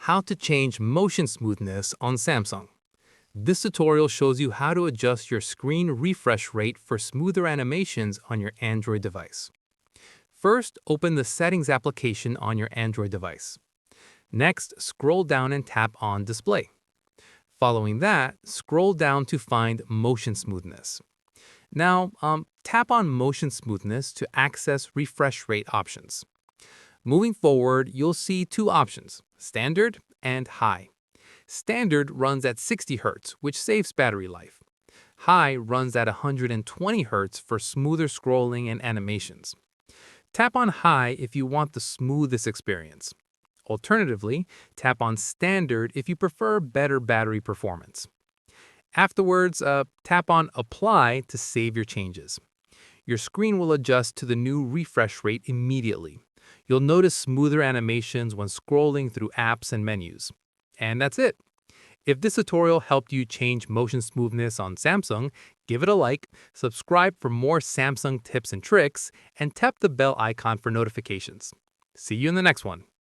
How to change motion smoothness on Samsung. This tutorial shows you how to adjust your screen refresh rate for smoother animations on your Android device. First, open the Settings application on your Android device. Next, scroll down and tap on Display. Following that, scroll down to find Motion Smoothness. Now, tap on Motion Smoothness to access refresh rate options. Moving forward, you'll see two options, Standard and High. Standard runs at 60 Hz, which saves battery life. High runs at 120 Hz for smoother scrolling and animations. Tap on High if you want the smoothest experience. Alternatively, tap on Standard if you prefer better battery performance. Afterwards, tap on Apply to save your changes. Your screen will adjust to the new refresh rate immediately. You'll notice smoother animations when scrolling through apps and menus. And that's it. If this tutorial helped you change motion smoothness on Samsung, give it a like, subscribe for more Samsung tips and tricks, and tap the bell icon for notifications. See you in the next one.